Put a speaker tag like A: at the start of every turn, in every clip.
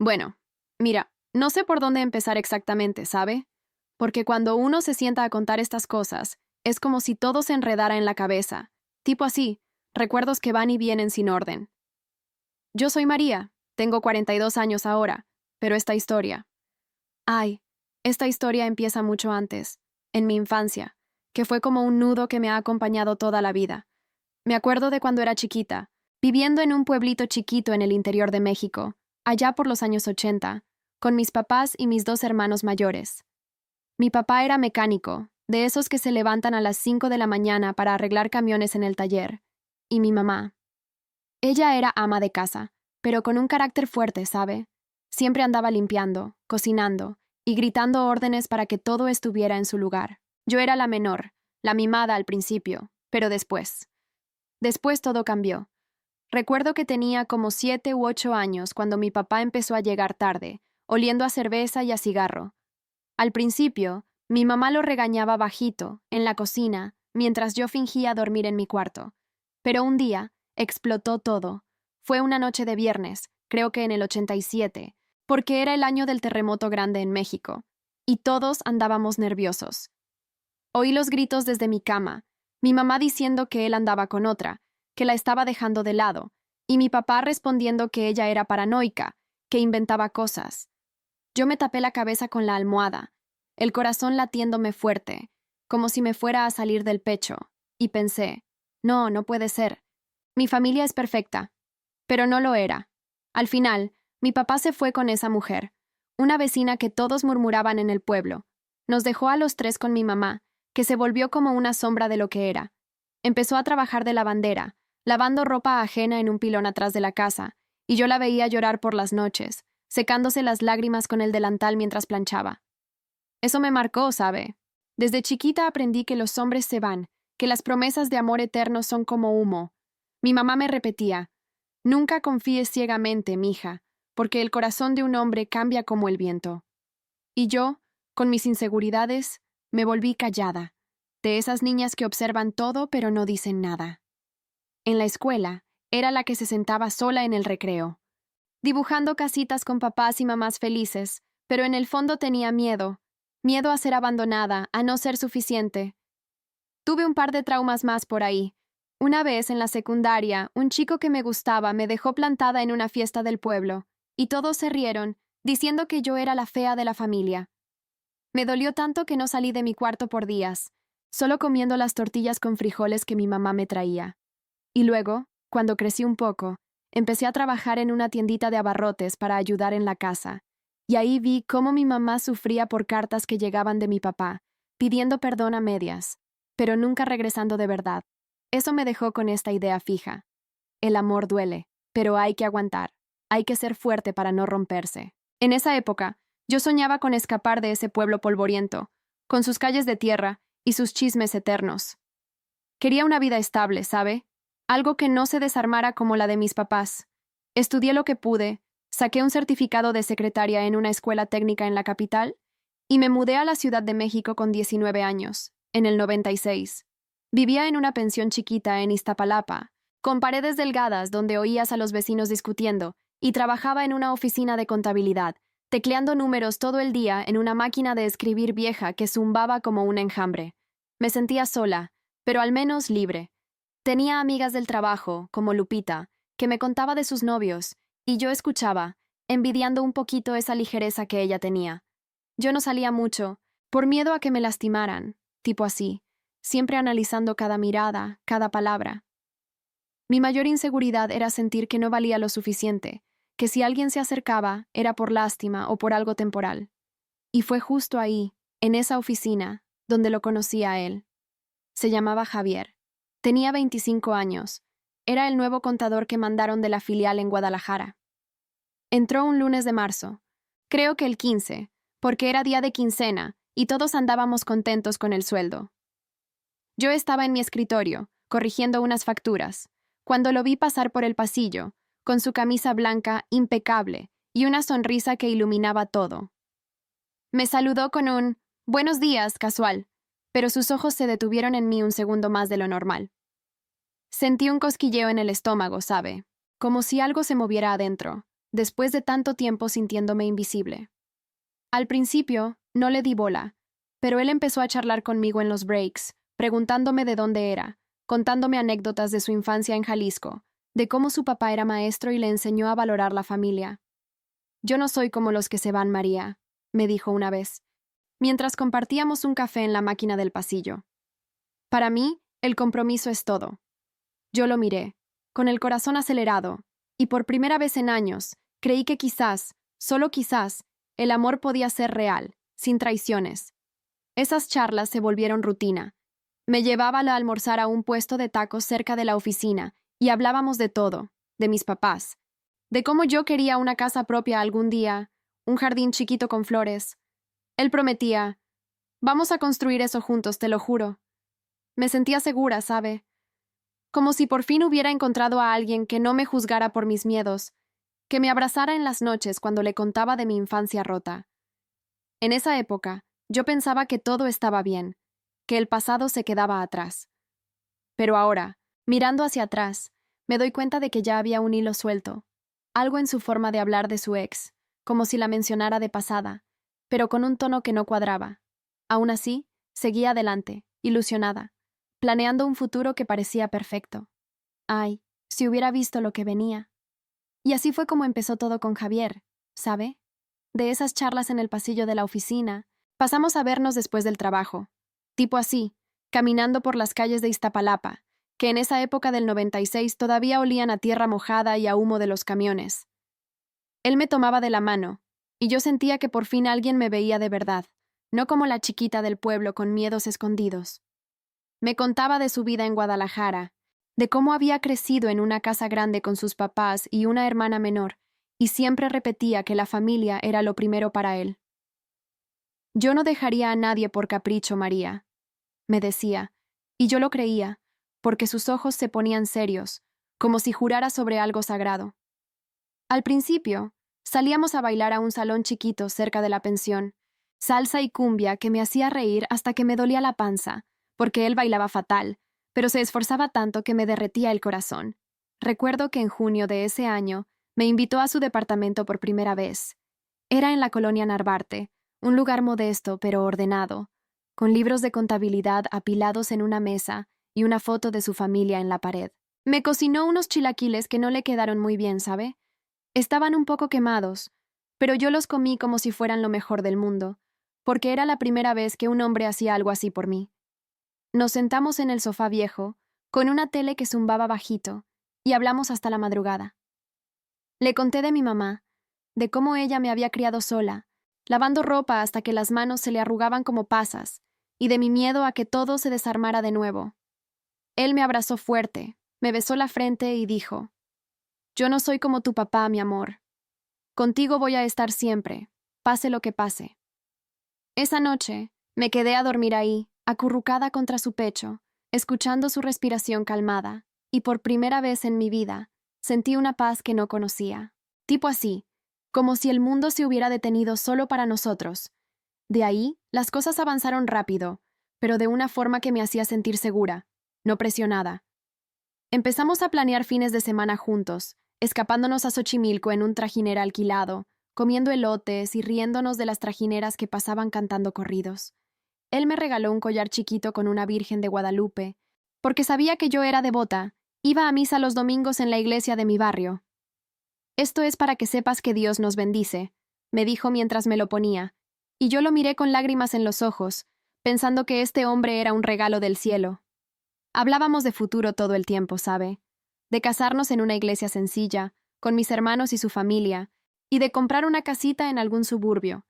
A: Bueno, mira, no sé por dónde empezar exactamente, ¿sabe? Porque cuando uno se sienta a contar estas cosas, es como si todo se enredara en la cabeza. Tipo así, recuerdos que van y vienen sin orden. Yo soy María, tengo 42 años ahora, pero Ay, esta historia empieza mucho antes, en mi infancia, que fue como un nudo que me ha acompañado toda la vida. Me acuerdo de cuando era chiquita, viviendo en un pueblito chiquito en el interior de México, allá por los años 80, con mis papás y mis dos hermanos mayores. Mi papá era mecánico, de esos que se levantan a las 5 de la mañana para arreglar camiones en el taller, y mi mamá. Ella era ama de casa, pero con un carácter fuerte, ¿sabe? Siempre andaba limpiando, cocinando y gritando órdenes para que todo estuviera en su lugar. Yo era la menor, la mimada al principio, pero después todo cambió. Recuerdo que tenía como 7 u 8 años cuando mi papá empezó a llegar tarde, oliendo a cerveza y a cigarro. Al principio, mi mamá lo regañaba bajito, en la cocina, mientras yo fingía dormir en mi cuarto. Pero un día, explotó todo. Fue una noche de viernes, creo que en el 87, porque era el año del terremoto grande en México, y todos andábamos nerviosos. Oí los gritos desde mi cama, mi mamá diciendo que él andaba con otra, que la estaba dejando de lado, y mi papá respondiendo que ella era paranoica, que inventaba cosas. Yo me tapé la cabeza con la almohada, el corazón latiéndome fuerte, como si me fuera a salir del pecho, y pensé, no, no puede ser. Mi familia es perfecta. Pero no lo era. Al final, mi papá se fue con esa mujer, una vecina que todos murmuraban en el pueblo. Nos dejó a los tres con mi mamá, que se volvió como una sombra de lo que era. Empezó a trabajar de lavandera, lavando ropa ajena en un pilón atrás de la casa, y yo la veía llorar por las noches, secándose las lágrimas con el delantal mientras planchaba. Eso me marcó, ¿sabe? Desde chiquita aprendí que los hombres se van, que las promesas de amor eterno son como humo. Mi mamá me repetía, nunca confíes ciegamente, mija, porque el corazón de un hombre cambia como el viento. Y yo, con mis inseguridades, me volví callada, de esas niñas que observan todo pero no dicen nada. En la escuela, era la que se sentaba sola en el recreo, dibujando casitas con papás y mamás felices, pero en el fondo tenía miedo a ser abandonada, a no ser suficiente. Tuve un par de traumas más por ahí. Una vez en la secundaria, un chico que me gustaba me dejó plantada en una fiesta del pueblo, y todos se rieron, diciendo que yo era la fea de la familia. Me dolió tanto que no salí de mi cuarto por días, solo comiendo las tortillas con frijoles que mi mamá me traía. Y luego, cuando crecí un poco, empecé a trabajar en una tiendita de abarrotes para ayudar en la casa, y ahí vi cómo mi mamá sufría por cartas que llegaban de mi papá, pidiendo perdón a medias, pero nunca regresando de verdad. Eso me dejó con esta idea fija. El amor duele, pero hay que aguantar, hay que ser fuerte para no romperse. En esa época, yo soñaba con escapar de ese pueblo polvoriento, con sus calles de tierra y sus chismes eternos. Quería una vida estable, ¿sabe? Algo que no se desarmara como la de mis papás. Estudié lo que pude, saqué un certificado de secretaria en una escuela técnica en la capital y me mudé a la Ciudad de México con 19 años, en el 96. Vivía en una pensión chiquita en Iztapalapa, con paredes delgadas donde oías a los vecinos discutiendo, y trabajaba en una oficina de contabilidad, tecleando números todo el día en una máquina de escribir vieja que zumbaba como un enjambre. Me sentía sola, pero al menos libre. Tenía amigas del trabajo, como Lupita, que me contaba de sus novios, y yo escuchaba, envidiando un poquito esa ligereza que ella tenía. Yo no salía mucho, por miedo a que me lastimaran, tipo así, siempre analizando cada mirada, cada palabra. Mi mayor inseguridad era sentir que no valía lo suficiente, que si alguien se acercaba era por lástima o por algo temporal. Y fue justo ahí, en esa oficina, donde lo conocí a él. Se llamaba Javier. Tenía 25 años. Era el nuevo contador que mandaron de la filial en Guadalajara. Entró un lunes de marzo, creo que el 15, porque era día de quincena y todos andábamos contentos con el sueldo. Yo estaba en mi escritorio, corrigiendo unas facturas, cuando lo vi pasar por el pasillo, con su camisa blanca impecable y una sonrisa que iluminaba todo. Me saludó con un «buenos días» casual, pero sus ojos se detuvieron en mí un segundo más de lo normal. Sentí un cosquilleo en el estómago, ¿sabe? Como si algo se moviera adentro, después de tanto tiempo sintiéndome invisible. Al principio, no le di bola, pero él empezó a charlar conmigo en los breaks, preguntándome de dónde era, contándome anécdotas de su infancia en Jalisco, de cómo su papá era maestro y le enseñó a valorar la familia. «Yo no soy como los que se van, María», me dijo una vez, mientras compartíamos un café en la máquina del pasillo. Para mí, el compromiso es todo. Yo lo miré, con el corazón acelerado, y por primera vez en años, creí que quizás, solo quizás, el amor podía ser real, sin traiciones. Esas charlas se volvieron rutina. Me llevaba a almorzar a un puesto de tacos cerca de la oficina y hablábamos de todo, de mis papás, de cómo yo quería una casa propia algún día, un jardín chiquito con flores. Él prometía, «Vamos a construir eso juntos, te lo juro». Me sentía segura, ¿sabe? Como si por fin hubiera encontrado a alguien que no me juzgara por mis miedos, que me abrazara en las noches cuando le contaba de mi infancia rota. En esa época, yo pensaba que todo estaba bien, que el pasado se quedaba atrás. Pero ahora, mirando hacia atrás, me doy cuenta de que ya había un hilo suelto, algo en su forma de hablar de su ex, como si la mencionara de pasada, pero con un tono que no cuadraba. Aún así, seguía adelante, ilusionada, planeando un futuro que parecía perfecto. Ay, si hubiera visto lo que venía. Y así fue como empezó todo con Javier, ¿sabe? De esas charlas en el pasillo de la oficina, pasamos a vernos después del trabajo, tipo así, caminando por las calles de Iztapalapa, que en esa época del 96 todavía olían a tierra mojada y a humo de los camiones. Él me tomaba de la mano, y yo sentía que por fin alguien me veía de verdad, no como la chiquita del pueblo con miedos escondidos. Me contaba de su vida en Guadalajara, de cómo había crecido en una casa grande con sus papás y una hermana menor, y siempre repetía que la familia era lo primero para él. «Yo no dejaría a nadie por capricho, María», me decía, y yo lo creía, porque sus ojos se ponían serios, como si jurara sobre algo sagrado. Al principio, salíamos a bailar a un salón chiquito cerca de la pensión, salsa y cumbia que me hacía reír hasta que me dolía la panza, porque él bailaba fatal, pero se esforzaba tanto que me derretía el corazón. Recuerdo que en junio de ese año me invitó a su departamento por primera vez. Era en la colonia Narvarte, un lugar modesto pero ordenado, con libros de contabilidad apilados en una mesa y una foto de su familia en la pared. Me cocinó unos chilaquiles que no le quedaron muy bien, ¿sabe? Estaban un poco quemados, pero yo los comí como si fueran lo mejor del mundo, porque era la primera vez que un hombre hacía algo así por mí. Nos sentamos en el sofá viejo, con una tele que zumbaba bajito, y hablamos hasta la madrugada. Le conté de mi mamá, de cómo ella me había criado sola, lavando ropa hasta que las manos se le arrugaban como pasas, y de mi miedo a que todo se desarmara de nuevo. Él me abrazó fuerte, me besó la frente y dijo, «Yo no soy como tu papá, mi amor. Contigo voy a estar siempre, pase lo que pase». Esa noche, me quedé a dormir ahí, acurrucada contra su pecho, escuchando su respiración calmada, y por primera vez en mi vida, sentí una paz que no conocía. Tipo así, como si el mundo se hubiera detenido solo para nosotros. De ahí, las cosas avanzaron rápido, pero de una forma que me hacía sentir segura, no presionada. Empezamos a planear fines de semana juntos, escapándonos a Xochimilco en un trajinera alquilado, comiendo elotes y riéndonos de las trajineras que pasaban cantando corridos. Él me regaló un collar chiquito con una Virgen de Guadalupe, porque sabía que yo era devota, iba a misa los domingos en la iglesia de mi barrio. «Esto es para que sepas que Dios nos bendice», me dijo mientras me lo ponía, y yo lo miré con lágrimas en los ojos, pensando que este hombre era un regalo del cielo. Hablábamos de futuro todo el tiempo, ¿sabe? De casarnos en una iglesia sencilla, con mis hermanos y su familia, y de comprar una casita en algún suburbio,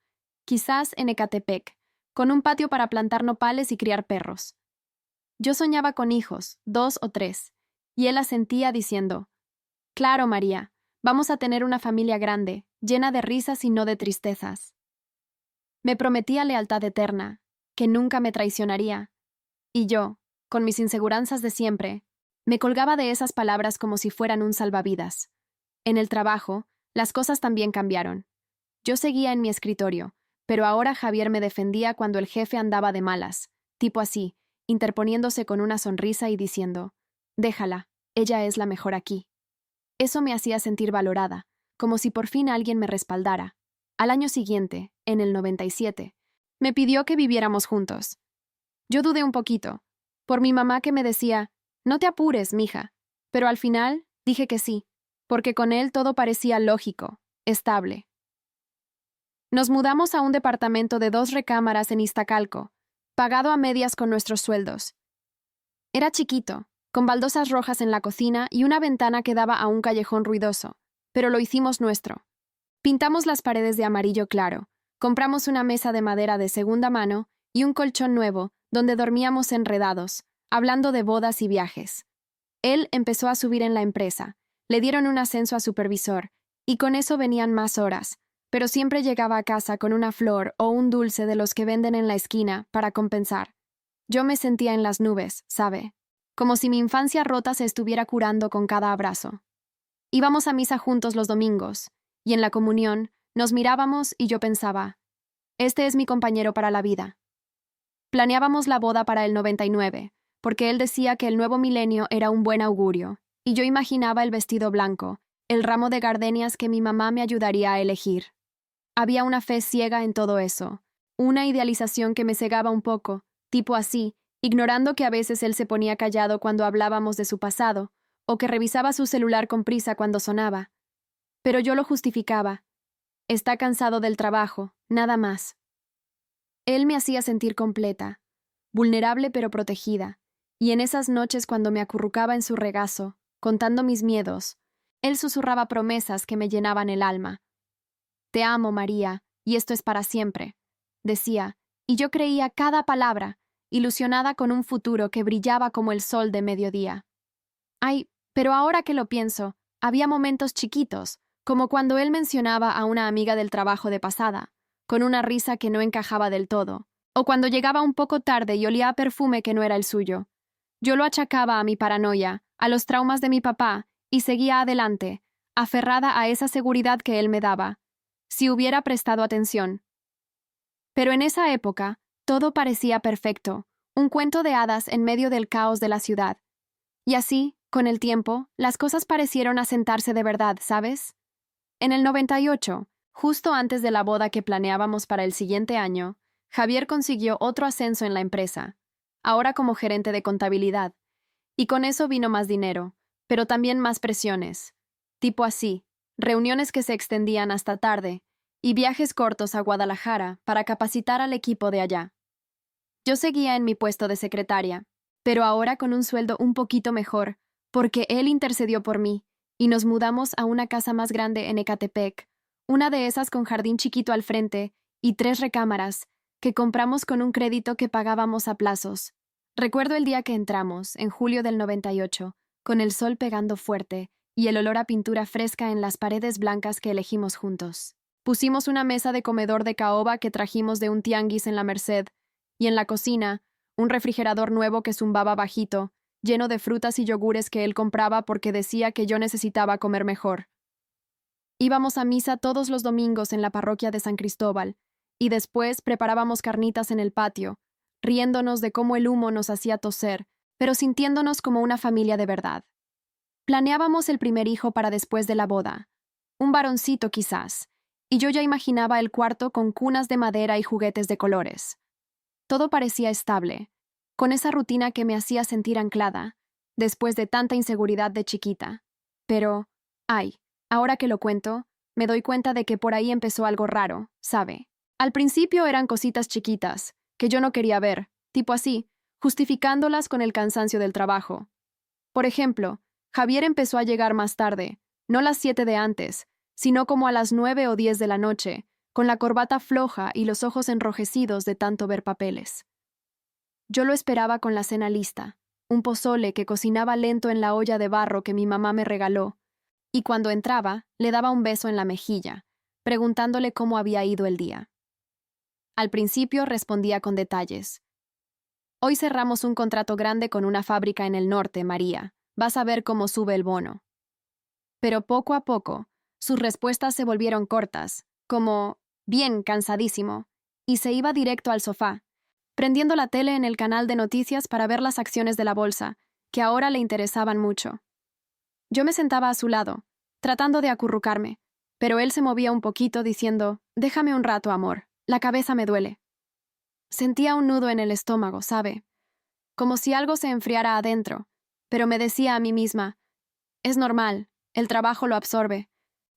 A: quizás en Ecatepec, con un patio para plantar nopales y criar perros. Yo soñaba con hijos, 2 o 3, y él asentía diciendo, «Claro, María, vamos a tener una familia grande, llena de risas y no de tristezas». Me prometía lealtad eterna, que nunca me traicionaría, y yo, con mis inseguranzas de siempre, me colgaba de esas palabras como si fueran un salvavidas. En el trabajo, las cosas también cambiaron. Yo seguía en mi escritorio, pero ahora Javier me defendía cuando el jefe andaba de malas, tipo así, interponiéndose con una sonrisa y diciendo, «Déjala, ella es la mejor aquí». Eso me hacía sentir valorada, como si por fin alguien me respaldara. Al año siguiente, en el 97, me pidió que viviéramos juntos. Yo dudé un poquito, por mi mamá que me decía, no te apures, mija, pero al final dije que sí, porque con él todo parecía lógico, estable. Nos mudamos a un departamento de 2 recámaras en Iztacalco, pagado a medias con nuestros sueldos. Era chiquito, con baldosas rojas en la cocina y una ventana que daba a un callejón ruidoso, pero lo hicimos nuestro. Pintamos las paredes de amarillo claro, compramos una mesa de madera de segunda mano y un colchón nuevo, donde dormíamos enredados, hablando de bodas y viajes. Él empezó a subir en la empresa, le dieron un ascenso a supervisor, y con eso venían más horas, pero siempre llegaba a casa con una flor o un dulce de los que venden en la esquina para compensar. Yo me sentía en las nubes, ¿sabe? Como si mi infancia rota se estuviera curando con cada abrazo. Íbamos a misa juntos los domingos, y en la comunión nos mirábamos y yo pensaba, este es mi compañero para la vida. Planeábamos la boda para el 99, porque él decía que el nuevo milenio era un buen augurio, y yo imaginaba el vestido blanco, el ramo de gardenias que mi mamá me ayudaría a elegir. Había una fe ciega en todo eso, una idealización que me cegaba un poco, tipo así, ignorando que a veces él se ponía callado cuando hablábamos de su pasado, o que revisaba su celular con prisa cuando sonaba. Pero yo lo justificaba. Está cansado del trabajo, nada más. Él me hacía sentir completa, vulnerable pero protegida, y en esas noches cuando me acurrucaba en su regazo, contando mis miedos, él susurraba promesas que me llenaban el alma. Te amo, María, y esto es para siempre, decía, y yo creía cada palabra, ilusionada con un futuro que brillaba como el sol de mediodía. Ay, pero ahora que lo pienso, había momentos chiquitos, como cuando él mencionaba a una amiga del trabajo de pasada, con una risa que no encajaba del todo, o cuando llegaba un poco tarde y olía a perfume que no era el suyo. Yo lo achacaba a mi paranoia, a los traumas de mi papá, y seguía adelante, aferrada a esa seguridad que él me daba, si hubiera prestado atención. Pero en esa época, todo parecía perfecto, un cuento de hadas en medio del caos de la ciudad. Y así, con el tiempo, las cosas parecieron asentarse de verdad, ¿sabes? En el 98, justo antes de la boda que planeábamos para el siguiente año, Javier consiguió otro ascenso en la empresa, ahora como gerente de contabilidad, y con eso vino más dinero, pero también más presiones, tipo así, reuniones que se extendían hasta tarde, y viajes cortos a Guadalajara para capacitar al equipo de allá. Yo seguía en mi puesto de secretaria, pero ahora con un sueldo un poquito mejor, porque él intercedió por mí, y nos mudamos a una casa más grande en Ecatepec, una de esas con jardín chiquito al frente y 3 recámaras, que compramos con un crédito que pagábamos a plazos. Recuerdo el día que entramos, en julio del 98, con el sol pegando fuerte y el olor a pintura fresca en las paredes blancas que elegimos juntos. Pusimos una mesa de comedor de caoba que trajimos de un tianguis en la Merced, y en la cocina, un refrigerador nuevo que zumbaba bajito, lleno de frutas y yogures que él compraba porque decía que yo necesitaba comer mejor. Íbamos a misa todos los domingos en la parroquia de San Cristóbal, y después preparábamos carnitas en el patio, riéndonos de cómo el humo nos hacía toser, pero sintiéndonos como una familia de verdad. Planeábamos el primer hijo para después de la boda, un varoncito quizás, y yo ya imaginaba el cuarto con cunas de madera y juguetes de colores. Todo parecía estable, con esa rutina que me hacía sentir anclada, después de tanta inseguridad de chiquita. Pero, ay, ahora que lo cuento, me doy cuenta de que por ahí empezó algo raro, ¿sabe? Al principio eran cositas chiquitas, que yo no quería ver, tipo así, justificándolas con el cansancio del trabajo. Por ejemplo, Javier empezó a llegar más tarde, no las 7 de antes, sino como a las 9 o 10 de la noche, con la corbata floja y los ojos enrojecidos de tanto ver papeles. Yo lo esperaba con la cena lista, un pozole que cocinaba lento en la olla de barro que mi mamá me regaló, y cuando entraba, le daba un beso en la mejilla, preguntándole cómo había ido el día. Al principio respondía con detalles. Hoy cerramos un contrato grande con una fábrica en el norte, María. Vas a ver cómo sube el bono. Pero poco a poco, sus respuestas se volvieron cortas, como, bien, cansadísimo, y se iba directo al sofá, prendiendo la tele en el canal de noticias para ver las acciones de la bolsa, que ahora le interesaban mucho. Yo me sentaba a su lado, tratando de acurrucarme, pero él se movía un poquito diciendo, «Déjame un rato, amor, la cabeza me duele». Sentía un nudo en el estómago, ¿sabe? Como si algo se enfriara adentro, pero me decía a mí misma, «Es normal, el trabajo lo absorbe.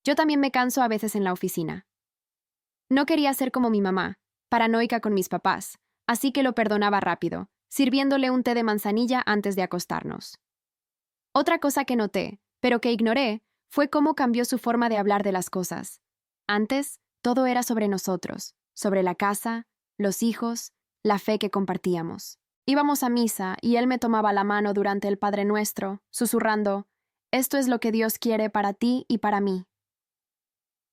A: Yo también me canso a veces en la oficina». No quería ser como mi mamá, paranoica con mis papás, así que lo perdonaba rápido, sirviéndole un té de manzanilla antes de acostarnos. Otra cosa que noté, pero que ignoré, fue cómo cambió su forma de hablar de las cosas. Antes, todo era sobre nosotros, sobre la casa, los hijos, la fe que compartíamos. Íbamos a misa y él me tomaba la mano durante el Padre Nuestro, susurrando, «Esto es lo que Dios quiere para ti y para mí».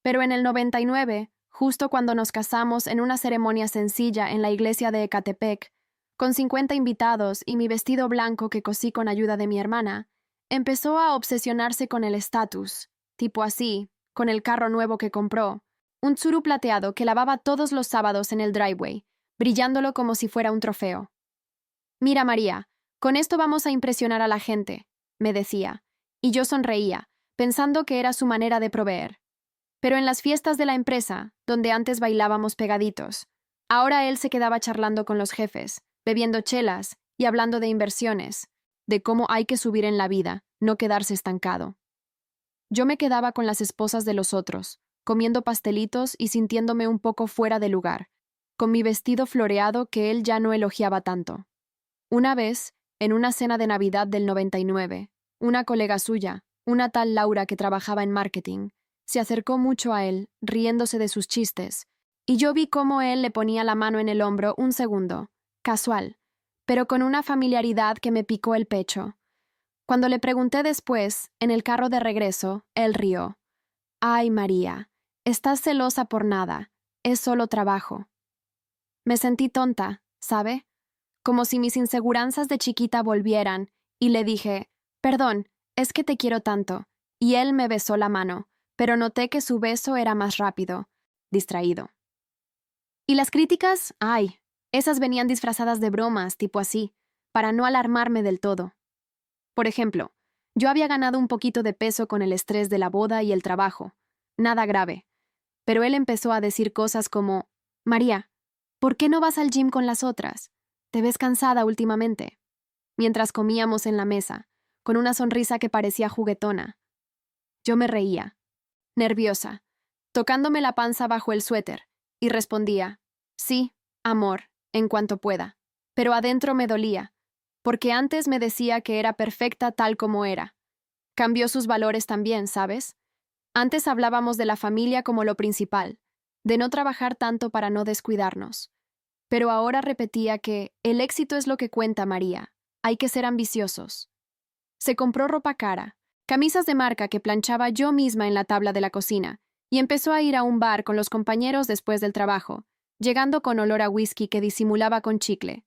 A: Pero en el 99, justo cuando nos casamos en una ceremonia sencilla en la iglesia de Ecatepec, con 50 invitados y mi vestido blanco que cosí con ayuda de mi hermana, empezó a obsesionarse con el estatus, tipo así, con el carro nuevo que compró, un Tsuru plateado que lavaba todos los sábados en el driveway, brillándolo como si fuera un trofeo. «Mira, María, con esto vamos a impresionar a la gente», me decía, y yo sonreía, pensando que era su manera de proveer. Pero en las fiestas de la empresa, donde antes bailábamos pegaditos, ahora él se quedaba charlando con los jefes, bebiendo chelas y hablando de inversiones, de cómo hay que subir en la vida, no quedarse estancado. Yo me quedaba con las esposas de los otros, comiendo pastelitos y sintiéndome un poco fuera de lugar, con mi vestido floreado que él ya no elogiaba tanto. Una vez, en una cena de Navidad del 99, una colega suya, una tal Laura que trabajaba en marketing, se acercó mucho a él, riéndose de sus chistes, y yo vi cómo él le ponía la mano en el hombro un segundo, casual, pero con una familiaridad que me picó el pecho. Cuando le pregunté después, en el carro de regreso, él rió. «Ay, María, estás celosa por nada, es solo trabajo». Me sentí tonta, ¿sabe? Como si mis inseguranzas de chiquita volvieran, y le dije, «Perdón, es que te quiero tanto», y él me besó la mano, pero noté que su beso era más rápido, distraído. Y las críticas, ay, esas venían disfrazadas de bromas, tipo así, para no alarmarme del todo. Por ejemplo, yo había ganado un poquito de peso con el estrés de la boda y el trabajo, nada grave, pero él empezó a decir cosas como, «María, ¿por qué no vas al gym con las otras? Te ves cansada últimamente», mientras comíamos en la mesa, con una sonrisa que parecía juguetona. Yo me reía, nerviosa, tocándome la panza bajo el suéter, y respondía, «Sí, amor, en cuanto pueda». Pero adentro me dolía, porque antes me decía que era perfecta tal como era. Cambió sus valores también, ¿sabes? Antes hablábamos de la familia como lo principal, de no trabajar tanto para no descuidarnos. Pero ahora repetía que el éxito es lo que cuenta, María, hay que ser ambiciosos. Se compró ropa cara, camisas de marca que planchaba yo misma en la tabla de la cocina, y empezó a ir a un bar con los compañeros después del trabajo, llegando con olor a whisky que disimulaba con chicle.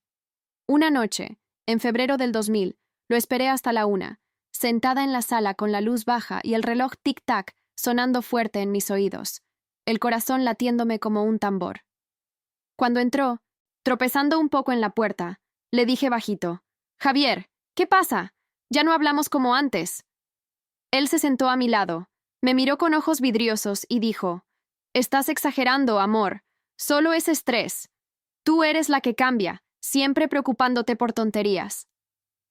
A: Una noche, en febrero del 2000, lo esperé hasta la 1, sentada en la sala con la luz baja y el reloj tic-tac sonando fuerte en mis oídos, el corazón latiéndome como un tambor. Cuando entró, tropezando un poco en la puerta, le dije bajito, «Javier, ¿qué pasa? Ya no hablamos como antes». Él se sentó a mi lado, me miró con ojos vidriosos y dijo, «Estás exagerando, amor. Solo es estrés. Tú eres la que cambia, siempre preocupándote por tonterías».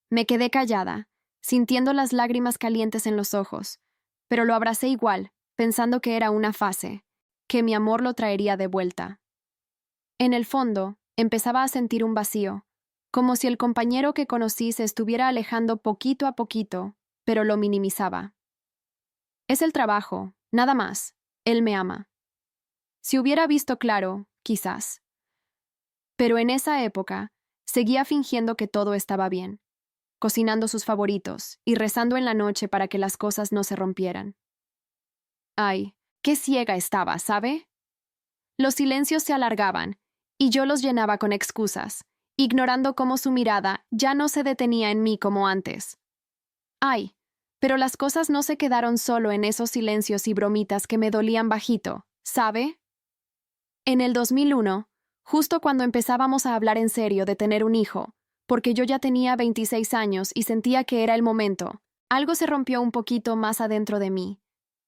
A: Me quedé callada, sintiendo las lágrimas calientes en los ojos, pero lo abracé igual, pensando que era una fase, que mi amor lo traería de vuelta. En el fondo, empezaba a sentir un vacío, como si el compañero que conocí se estuviera alejando poquito a poquito, pero lo minimizaba. Es el trabajo, nada más. Él me ama. Si hubiera visto claro, quizás. Pero en esa época, seguía fingiendo que todo estaba bien, cocinando sus favoritos y rezando en la noche para que las cosas no se rompieran. Ay, qué ciega estaba, ¿sabe? Los silencios se alargaban, y yo los llenaba con excusas, ignorando cómo su mirada ya no se detenía en mí como antes. Ay, pero las cosas no se quedaron solo en esos silencios y bromitas que me dolían bajito, ¿sabe? En el 2001, justo cuando empezábamos a hablar en serio de tener un hijo, porque yo ya tenía 26 años y sentía que era el momento, algo se rompió un poquito más adentro de mí.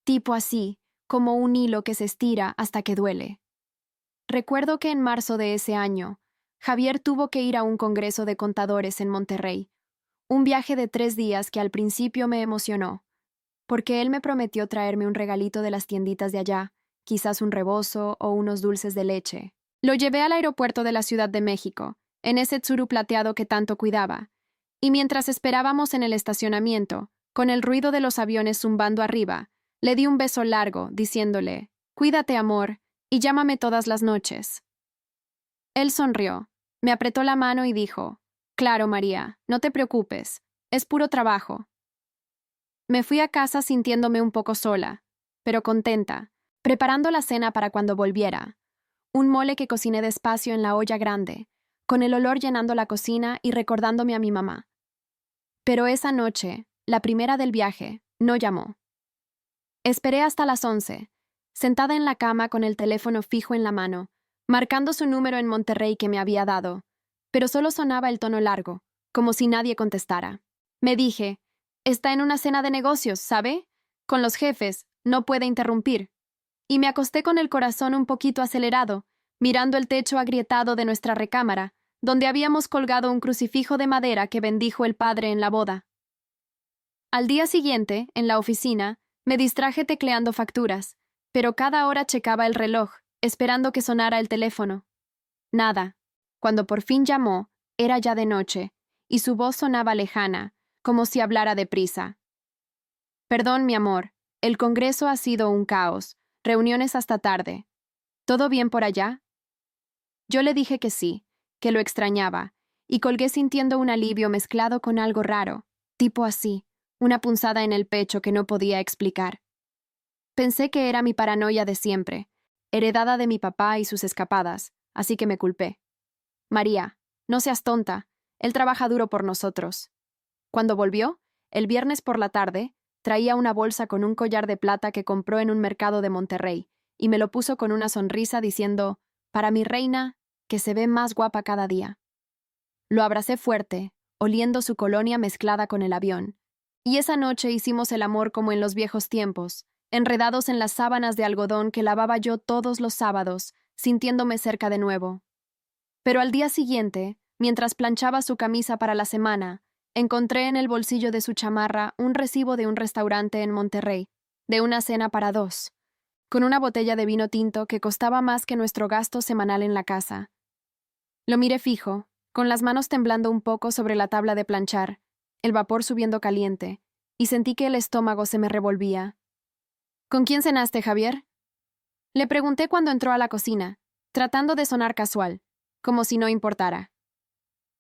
A: Tipo así, como un hilo que se estira hasta que duele. Recuerdo que en marzo de ese año, Javier tuvo que ir a un congreso de contadores en Monterrey, un viaje de 3 días que al principio me emocionó, porque él me prometió traerme un regalito de las tienditas de allá, quizás un rebozo o unos dulces de leche. Lo llevé al aeropuerto de la Ciudad de México, en ese Tsuru plateado que tanto cuidaba, y mientras esperábamos en el estacionamiento, con el ruido de los aviones zumbando arriba, le di un beso largo, diciéndole, «Cuídate, amor, y llámame todas las noches». Él sonrió, me apretó la mano y dijo, «Claro, María, no te preocupes, es puro trabajo». Me fui a casa sintiéndome un poco sola, pero contenta, preparando la cena para cuando volviera. Un mole que cociné despacio en la olla grande, con el olor llenando la cocina y recordándome a mi mamá. Pero esa noche, la primera del viaje, no llamó. Esperé hasta las 11, sentada en la cama con el teléfono fijo en la mano, marcando su número en Monterrey que me había dado, pero solo sonaba el tono largo, como si nadie contestara. Me dije, está en una cena de negocios, ¿sabe? Con los jefes, no puede interrumpir. Y me acosté con el corazón un poquito acelerado, mirando el techo agrietado de nuestra recámara, donde habíamos colgado un crucifijo de madera que bendijo el padre en la boda. Al día siguiente, en la oficina, me distraje tecleando facturas, pero cada hora checaba el reloj, esperando que sonara el teléfono. Nada. Cuando por fin llamó, era ya de noche, y su voz sonaba lejana, como si hablara deprisa. «Perdón, mi amor, el congreso ha sido un caos, reuniones hasta tarde. ¿Todo bien por allá?» Yo le dije que sí, que lo extrañaba, y colgué sintiendo un alivio mezclado con algo raro, tipo así, una punzada en el pecho que no podía explicar. Pensé que era mi paranoia de siempre, heredada de mi papá y sus escapadas, así que me culpé. «María, no seas tonta, él trabaja duro por nosotros». Cuando volvió, el viernes por la tarde, traía una bolsa con un collar de plata que compró en un mercado de Monterrey, y me lo puso con una sonrisa diciendo, «Para mi reina, que se ve más guapa cada día». Lo abracé fuerte, oliendo su colonia mezclada con el avión, y esa noche hicimos el amor como en los viejos tiempos, enredados en las sábanas de algodón que lavaba yo todos los sábados, sintiéndome cerca de nuevo. Pero al día siguiente, mientras planchaba su camisa para la semana, encontré en el bolsillo de su chamarra un recibo de un restaurante en Monterrey, de una cena para 2, con una botella de vino tinto que costaba más que nuestro gasto semanal en la casa. Lo miré fijo, con las manos temblando un poco sobre la tabla de planchar, el vapor subiendo caliente, y sentí que el estómago se me revolvía. «¿Con quién cenaste, Javier?», le pregunté cuando entró a la cocina, tratando de sonar casual, como si no importara.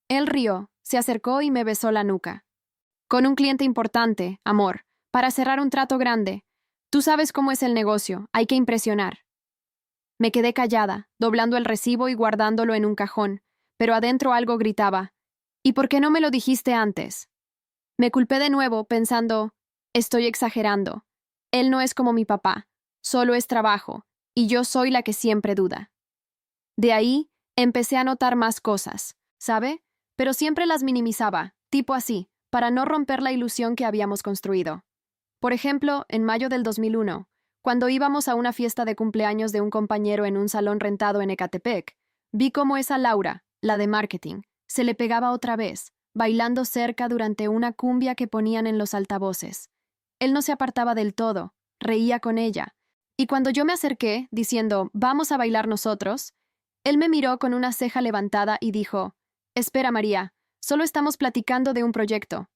A: Él rió, se acercó y me besó la nuca. «Con un cliente importante, amor, para cerrar un trato grande. Tú sabes cómo es el negocio, hay que impresionar». Me quedé callada, doblando el recibo y guardándolo en un cajón, pero adentro algo gritaba, «¿Y por qué no me lo dijiste antes?». Me culpé de nuevo, pensando, «Estoy exagerando. Él no es como mi papá, solo es trabajo, y yo soy la que siempre duda». De ahí, empecé a notar más cosas, ¿sabe? Pero siempre las minimizaba, tipo así, para no romper la ilusión que habíamos construido. Por ejemplo, en mayo del 2001, cuando íbamos a una fiesta de cumpleaños de un compañero en un salón rentado en Ecatepec, vi cómo esa Laura, la de marketing, se le pegaba otra vez, bailando cerca durante una cumbia que ponían en los altavoces. Él no se apartaba del todo, reía con ella, y cuando yo me acerqué, diciendo, «Vamos a bailar nosotros», él me miró con una ceja levantada y dijo, «Espera, María, solo estamos platicando de un proyecto».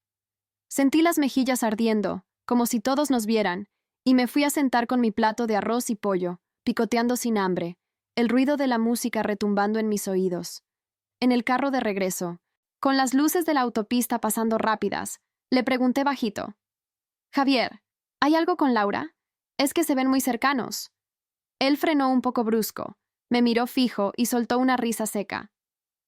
A: Sentí las mejillas ardiendo, como si todos nos vieran, y me fui a sentar con mi plato de arroz y pollo, picoteando sin hambre, el ruido de la música retumbando en mis oídos. En el carro de regreso, con las luces de la autopista pasando rápidas, le pregunté bajito, «Javier, ¿hay algo con Laura? Es que se ven muy cercanos». Él frenó un poco brusco, me miró fijo y soltó una risa seca.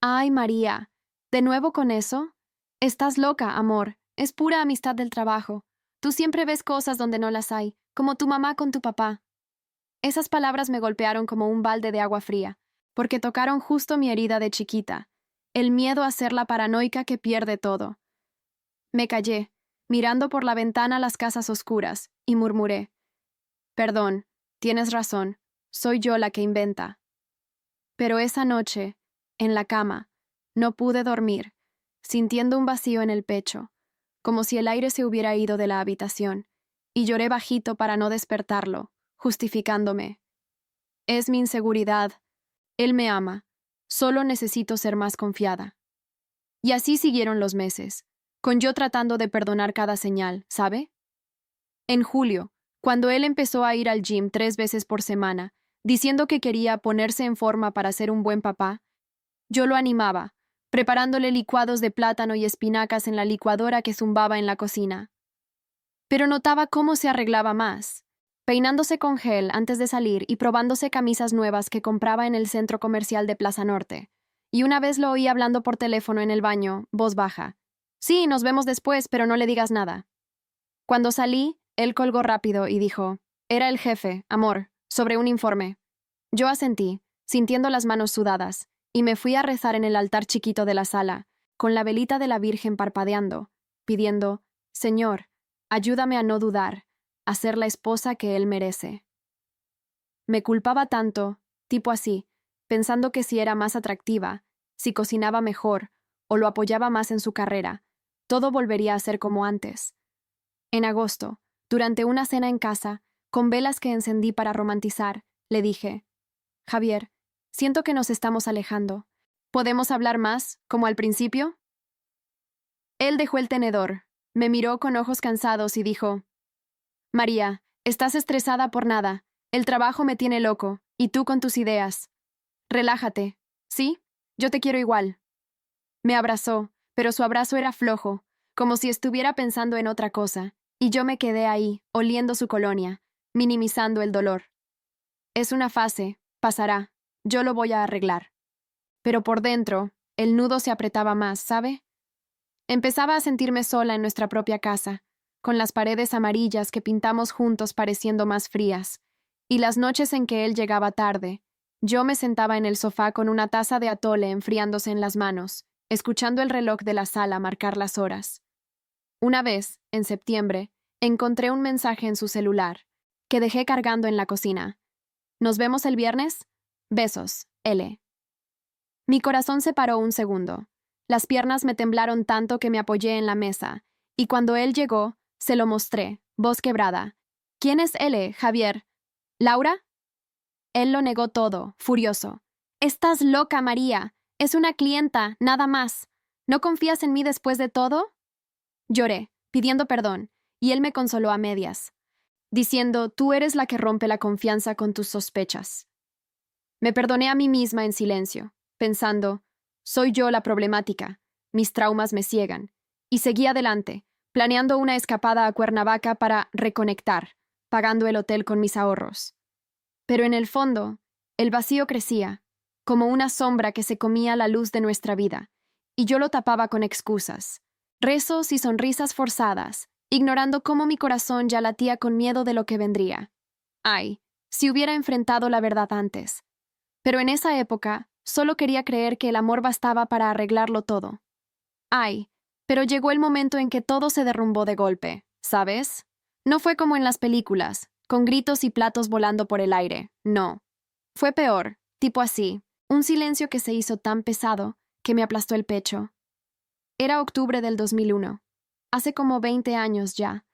A: «Ay, María, ¿de nuevo con eso? Estás loca, amor, es pura amistad del trabajo. Tú siempre ves cosas donde no las hay, como tu mamá con tu papá». Esas palabras me golpearon como un balde de agua fría, porque tocaron justo mi herida de chiquita, el miedo a ser la paranoica que pierde todo. Me callé, mirando por la ventana las casas oscuras, y murmuré, «Perdón, tienes razón, soy yo la que inventa. Pero esa noche, en la cama, no pude dormir, sintiendo un vacío en el pecho, como si el aire se hubiera ido de la habitación, y lloré bajito para no despertarlo, justificándome. Es mi inseguridad. Él me ama. Solo necesito ser más confiada. Y así siguieron los meses, con yo tratando de perdonar cada señal, ¿sabe? En julio, cuando él empezó a ir al gym 3 veces por semana, diciendo que quería ponerse en forma para ser un buen papá, yo lo animaba, preparándole licuados de plátano y espinacas en la licuadora que zumbaba en la cocina. Pero notaba cómo se arreglaba más, peinándose con gel antes de salir y probándose camisas nuevas que compraba en el centro comercial de Plaza Norte. Y una vez lo oí hablando por teléfono en el baño, voz baja. Sí, nos vemos después, pero no le digas nada. Cuando salí, él colgó rápido y dijo, era el jefe, amor, sobre un informe. Yo asentí, sintiendo las manos sudadas, y me fui a rezar en el altar chiquito de la sala, con la velita de la Virgen parpadeando, pidiendo, Señor, ayúdame a no dudar, a ser la esposa que él merece. Me culpaba tanto, tipo así, pensando que si era más atractiva, si cocinaba mejor, o lo apoyaba más en su carrera, todo volvería a ser como antes. En agosto, durante una cena en casa, con velas que encendí para romantizar, le dije, Javier, siento que nos estamos alejando. ¿Podemos hablar más, como al principio? Él dejó el tenedor, me miró con ojos cansados y dijo, María, estás estresada por nada. El trabajo me tiene loco, y tú con tus ideas. Relájate. ¿Sí? Yo te quiero igual. Me abrazó, pero su abrazo era flojo, como si estuviera pensando en otra cosa, y yo me quedé ahí, oliendo su colonia, minimizando el dolor. Es una fase, pasará, yo lo voy a arreglar. Pero por dentro, el nudo se apretaba más, ¿sabe? Empezaba a sentirme sola en nuestra propia casa, con las paredes amarillas que pintamos juntos pareciendo más frías, y las noches en que él llegaba tarde, yo me sentaba en el sofá con una taza de atole enfriándose en las manos, escuchando el reloj de la sala marcar las horas. Una vez, en septiembre, encontré un mensaje en su celular, que dejé cargando en la cocina. ¿Nos vemos el viernes? Besos, L. Mi corazón se paró un segundo. Las piernas me temblaron tanto que me apoyé en la mesa, y cuando él llegó, se lo mostré, voz quebrada. ¿Quién es L, Javier? ¿Laura? Él lo negó todo, furioso. Estás loca, María. Es una clienta, nada más. ¿No confías en mí después de todo? Lloré, pidiendo perdón, y él me consoló a medias, diciendo, tú eres la que rompe la confianza con tus sospechas. Me perdoné a mí misma en silencio, pensando, soy yo la problemática, mis traumas me ciegan, y seguí adelante, planeando una escapada a Cuernavaca para reconectar, pagando el hotel con mis ahorros. Pero en el fondo, el vacío crecía, como una sombra que se comía la luz de nuestra vida, y yo lo tapaba con excusas, rezos y sonrisas forzadas, ignorando cómo mi corazón ya latía con miedo de lo que vendría. Ay, si hubiera enfrentado la verdad antes. Pero en esa época, solo quería creer que el amor bastaba para arreglarlo todo. Ay, pero llegó el momento en que todo se derrumbó de golpe, ¿sabes? No fue como en las películas, con gritos y platos volando por el aire, no. Fue peor, tipo así, un silencio que se hizo tan pesado que me aplastó el pecho. Era octubre del 2001, hace como 20 años ya,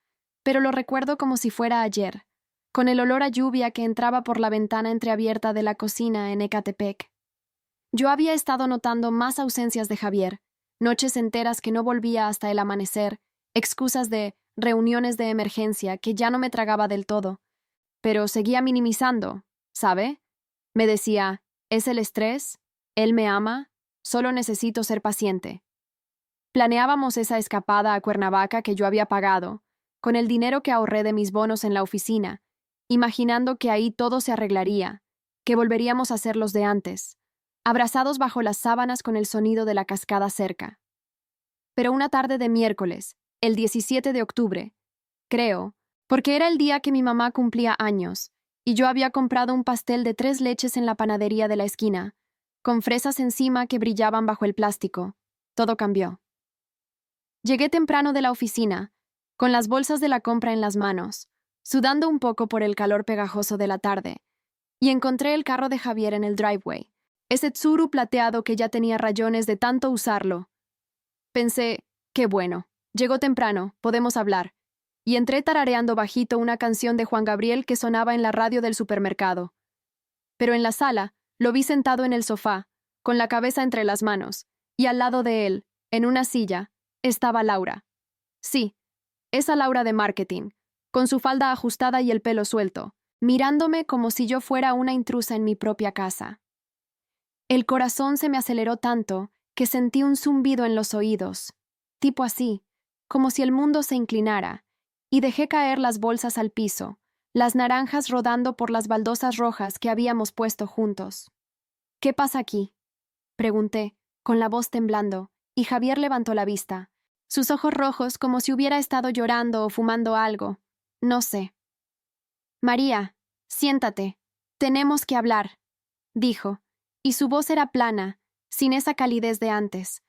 A: pero lo recuerdo como si fuera ayer, con el olor a lluvia que entraba por la ventana entreabierta de la cocina en Ecatepec. Yo había estado notando más ausencias de Javier, noches enteras que no volvía hasta el amanecer, excusas de reuniones de emergencia que ya no me tragaba del todo, pero seguía minimizando, ¿sabe? Me decía, ¿es el estrés? ¿Él me ama? Solo necesito ser paciente. Planeábamos esa escapada a Cuernavaca que yo había pagado, con el dinero que ahorré de mis bonos en la oficina, imaginando que ahí todo se arreglaría, que volveríamos a ser los de antes, abrazados bajo las sábanas con el sonido de la cascada cerca. Pero una tarde de miércoles, el 17 de octubre, creo, porque era el día que mi mamá cumplía años, y yo había comprado un pastel de 3 leches en la panadería de la esquina, con fresas encima que brillaban bajo el plástico. Todo cambió. Llegué temprano de la oficina, con las bolsas de la compra en las manos, sudando un poco por el calor pegajoso de la tarde, y encontré el carro de Javier en el driveway, ese Tsuru plateado que ya tenía rayones de tanto usarlo. Pensé, qué bueno, llegó temprano, podemos hablar, y entré tarareando bajito una canción de Juan Gabriel que sonaba en la radio del supermercado. Pero en la sala, lo vi sentado en el sofá, con la cabeza entre las manos, y al lado de él, en una silla, estaba Laura. Sí, esa Laura de marketing, con su falda ajustada y el pelo suelto, mirándome como si yo fuera una intrusa en mi propia casa. El corazón se me aceleró tanto que sentí un zumbido en los oídos, tipo así, como si el mundo se inclinara, y dejé caer las bolsas al piso, las naranjas rodando por las baldosas rojas que habíamos puesto juntos. ¿Qué pasa aquí?, pregunté, con la voz temblando, y Javier levantó la vista, sus ojos rojos como si hubiera estado llorando o fumando algo. No sé. María, siéntate. Tenemos que hablar, dijo, y su voz era plana, sin esa calidez de antes.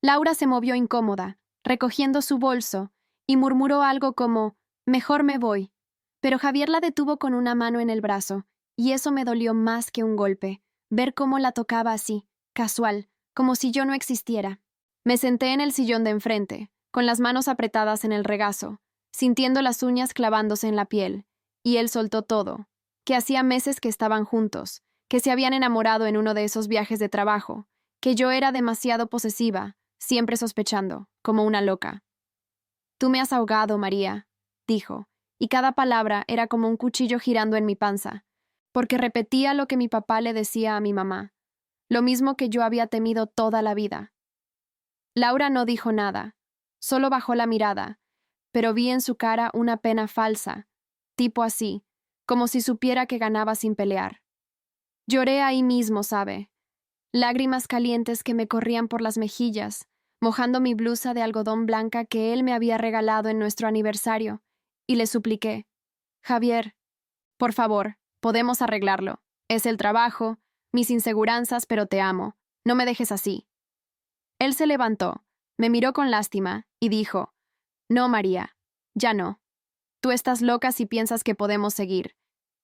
A: Laura se movió incómoda, recogiendo su bolso, y murmuró algo como, mejor me voy. Pero Javier la detuvo con una mano en el brazo, y eso me dolió más que un golpe, ver cómo la tocaba así, casual, como si yo no existiera. Me senté en el sillón de enfrente, con las manos apretadas en el regazo, sintiendo las uñas clavándose en la piel, y él soltó todo, que hacía meses que estaban juntos, que se habían enamorado en uno de esos viajes de trabajo, que yo era demasiado posesiva, siempre sospechando, como una loca. Tú me has ahogado, María, dijo, y cada palabra era como un cuchillo girando en mi panza, porque repetía lo que mi papá le decía a mi mamá, lo mismo que yo había temido toda la vida. Laura no dijo nada, solo bajó la mirada, pero vi en su cara una pena falsa, tipo así, como si supiera que ganaba sin pelear. Lloré ahí mismo, ¿sabe? Lágrimas calientes que me corrían por las mejillas, mojando mi blusa de algodón blanca que él me había regalado en nuestro aniversario, y le supliqué, Javier, por favor, podemos arreglarlo. Es el trabajo, mis inseguranzas, pero te amo. No me dejes así. Él se levantó, me miró con lástima y dijo, no, María, ya no. Tú estás loca si piensas que podemos seguir.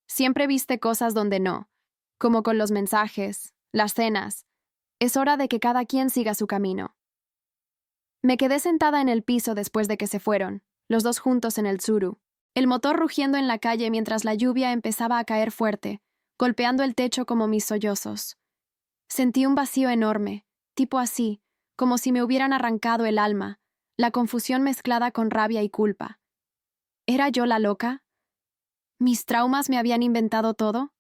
A: Siempre viste cosas donde no, como con los mensajes, las cenas. Es hora de que cada quien siga su camino. Me quedé sentada en el piso después de que se fueron, los dos juntos en el Tsuru, el motor rugiendo en la calle mientras la lluvia empezaba a caer fuerte, golpeando el techo como mis sollozos. Sentí un vacío enorme, tipo así, como si me hubieran arrancado el alma, la confusión mezclada con rabia y culpa. ¿Era yo la loca? ¿Mis traumas me habían inventado todo?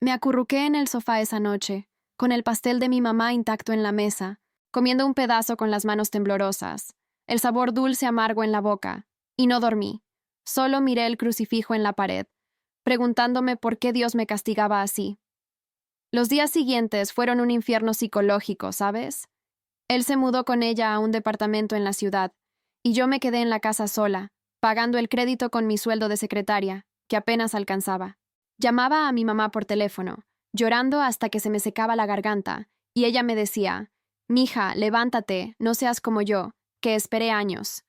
A: Me acurruqué en el sofá esa noche, con el pastel de mi mamá intacto en la mesa, comiendo un pedazo con las manos temblorosas, el sabor dulce amargo en la boca, y no dormí. Solo miré el crucifijo en la pared, preguntándome por qué Dios me castigaba así. Los días siguientes fueron un infierno psicológico, ¿sabes? Él se mudó con ella a un departamento en la ciudad, y yo me quedé en la casa sola, pagando el crédito con mi sueldo de secretaria, que apenas alcanzaba. Llamaba a mi mamá por teléfono, llorando hasta que se me secaba la garganta, y ella me decía, «Mija, levántate, no seas como yo, que esperé años».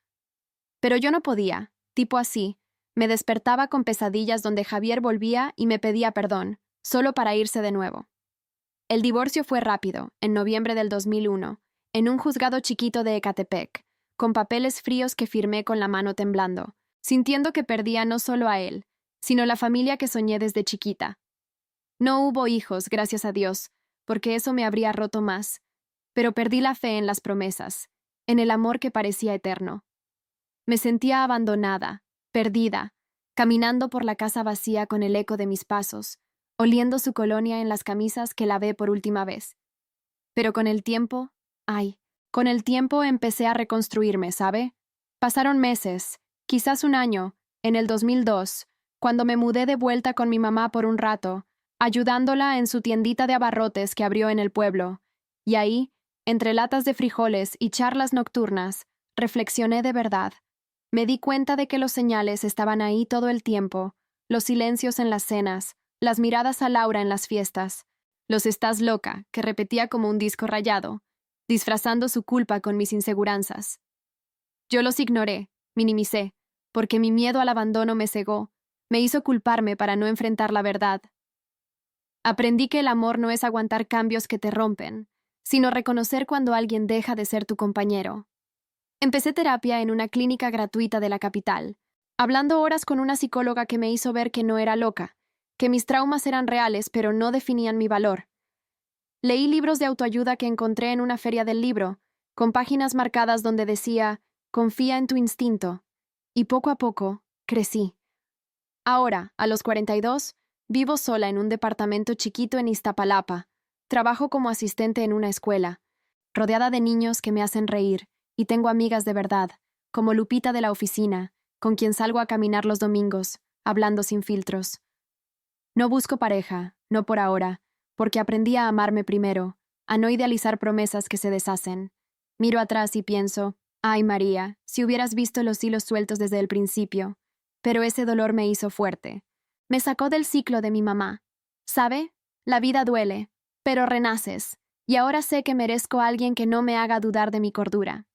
A: Pero yo no podía, tipo así. Me despertaba con pesadillas donde Javier volvía y me pedía perdón, solo para irse de nuevo. El divorcio fue rápido, en noviembre del 2001, en un juzgado chiquito de Ecatepec, con papeles fríos que firmé con la mano temblando, sintiendo que perdía no solo a él, sino la familia que soñé desde chiquita. No hubo hijos, gracias a Dios, porque eso me habría roto más, pero perdí la fe en las promesas, en el amor que parecía eterno. Me sentía abandonada, perdida, caminando por la casa vacía con el eco de mis pasos, oliendo su colonia en las camisas que lavé por última vez. Pero con el tiempo, con el tiempo empecé a reconstruirme, ¿sabe? Pasaron meses, quizás un año, en el 2002, cuando me mudé de vuelta con mi mamá por un rato, ayudándola en su tiendita de abarrotes que abrió en el pueblo, y ahí, entre latas de frijoles y charlas nocturnas, reflexioné de verdad. Me di cuenta de que los señales estaban ahí todo el tiempo, los silencios en las cenas, las miradas a Laura en las fiestas, los «estás loca» que repetía como un disco rayado, disfrazando su culpa con mis inseguranzas. Yo los ignoré, minimicé, porque mi miedo al abandono me cegó, me hizo culparme para no enfrentar la verdad. Aprendí que el amor no es aguantar cambios que te rompen, sino reconocer cuando alguien deja de ser tu compañero. Empecé terapia en una clínica gratuita de la capital, hablando horas con una psicóloga que me hizo ver que no era loca, que mis traumas eran reales pero no definían mi valor. Leí libros de autoayuda que encontré en una feria del libro, con páginas marcadas donde decía, confía en tu instinto, y poco a poco, crecí. Ahora, a los 42, vivo sola en un departamento chiquito en Iztapalapa, trabajo como asistente en una escuela, rodeada de niños que me hacen reír, y tengo amigas de verdad, como Lupita de la oficina, con quien salgo a caminar los domingos, hablando sin filtros. No busco pareja, no por ahora, porque aprendí a amarme primero, a no idealizar promesas que se deshacen. Miro atrás y pienso, ay María, si hubieras visto los hilos sueltos desde el principio. Pero ese dolor me hizo fuerte. Me sacó del ciclo de mi mamá. ¿Sabe? La vida duele, pero renaces, y ahora sé que merezco a alguien que no me haga dudar de mi cordura.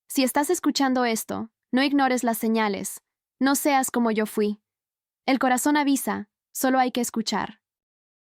A: Si estás escuchando esto, no ignores las señales. No seas como yo fui. El corazón avisa, solo hay que escuchar.